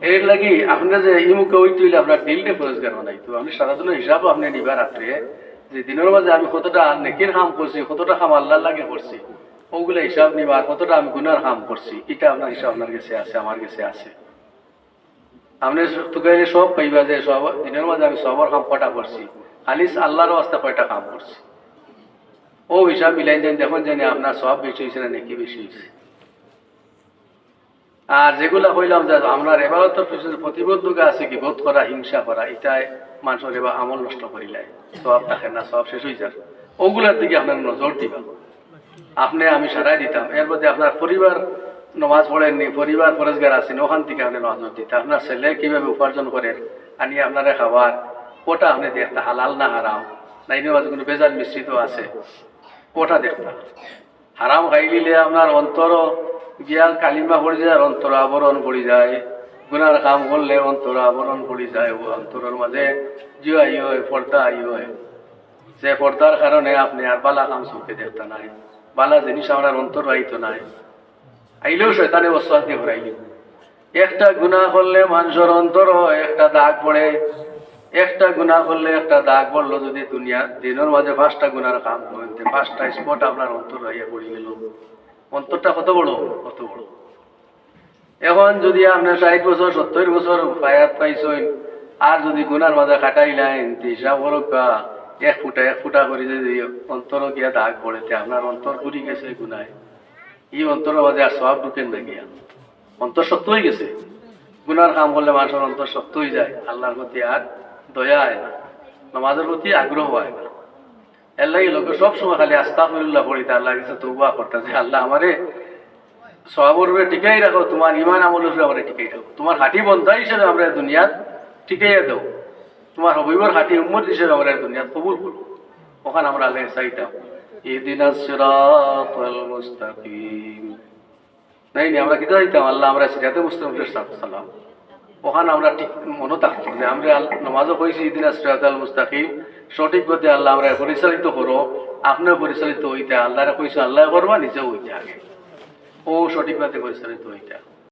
এর লাগি আপনার যে ইমুকে ওই তুইলে আপনার দিলটা পরিষ্কার বানাই তো আপনি সারাদিনের হিসাবও আপনি নিবার রাত্রে যে দিনের মাঝে আমি কতটা নেকির কাম করছি, কতটা কাম আল্লাহর লাগে করছি, ওগুলো হিসাব নিবার, কতটা আমি গুনার কাম করছি, এটা আপনার হিসাব আপনার কাছে আছে, আমার কাছে আছে। আপনি তোকে সব পাইবা যে সব দিনের মাঝে আমি সবর কাম কটা করছি, খালি আল্লাহর রাস্তা কয়টা কাম করছি, ও হিসাব মিলাই দেন, দেখুন জানি আপনার সব বেশি হয়েছে না নাকি বেশি হয়েছে। আর যেগুলা কইলাম যে আপনার এবারতর পিছনে প্রতিবদ্ধতা আছে কি বোধ করা, হিংসা করা, এটাই মানুষের এবার আমল নষ্ট করিলাই, সব দেখেন না, সব শেষ হয়ে যাবে। ওগুলার দিকে আপনার নজর দিবা। আপনি আমি সারাই দিতাম, এর মধ্যে আপনার পরিবার নমাজ পড়েননি, পরিবার পরেজগার আছেন, ওখান থেকে আপনি নজর দিতাম। আপনার ছেলে কিভাবে উপার্জন করেন, আনি আপনারা খাবার ওটা আপনি দেখতে, হালাল না হারাম, না এর মাঝে কোনো বেজাল মিশ্রিত আছে, ওটা দেখতাম। হারাম খাইলিলে আপনার অন্তর গিয়া কালিমা পড়ে যায়, অন্তর আবরণ পড়ে যায়, গুনার কাম করলে অন্তর আবরণ পড়ে যায়, ও অন্তরের মাঝে জিও আই হয়, পর্দা আই হয়, যে পর্দার কারণে আপনি আর বালা কাম চোখে দেখতে নাই, বালা জিনিস আমার অন্তর আইতো নাই, আইলেও শয়তানে ওয়াসওয়াস দিয়ে ঘুরাইলি। একটা গুনাহ করলে মানুষের অন্তর একটা দাগ পড়ে, একটা গুনাহ করলে একটা দাগ পড়লো, যদি দুনিয়া দিনের মাঝে 5টা গুনার কাম করেন, 5টা স্পট আপনার অন্তর হইয়া পড়ে গেল। অন্তরটা কত বড়, কত বড়। এখন যদি আপনি 60 বছর 70 বছর হায়াত পাইছেন, আর যদি গুনার মাঝে কাটাইলেন, হিসাব করুক 1 ফুটা করে যদি অন্তর গিয়া দাগ পড়েতে আপনার অন্তর ঘুরি গেছে গুনায়, এই অন্তরের মাঝে আর সব ঢুকেন না গিয়া, অন্তর শক্ত হয়ে গেছে। গুনার কাম করলে মানুষের অন্তর শক্ত হয়ে যায়, আল্লাহর প্রতি আর দয়া হয় না, নামাজের প্রতি আগ্রহ হয় না। এর লাগে লোকে সবসময় খালি আস্তাগফিরুল্লাহ পড়িতে, আল্লাহর কাছে তওবা করতেছে, আল্লাহ আমারে সওয়াবের উপরে টিকাই রাখো, তোমার ঈমান আমলের উপরে আমারে টিকাই রাখো, তোমার হাঁটি বন্ধা হিসেবে আমরা দুনিয়াত টিকাইয়া দাও, তোমার হবিবর হাঁটি উম্মত হিসেবে আমরা দুনিয়াত কবুল করো। ওখানে আমরা আল্লাহ চাইতাম ইহদিনাস সিরাতাল মুস্তাকিম, নাই নি আমরা কি চাইতাম, আল্লাহ আমরা সিরাতে মুস্তাকিমের সালাম, ওখানে আমরা ঠিক মনে থাকতো যে আমরা নামাজও কইছি ইহদিনাস সিরাতাল মুস্তাকিম, সঠিক পথে আল্লাহ আমরা পরিচালিত করো, আপনিও পরিচালিত হইতে, আল্লাহরে কইছো আল্লাহ করবা, নিজেও হইতে আগে, ও সঠিক পথে পরিচালিত হইতে।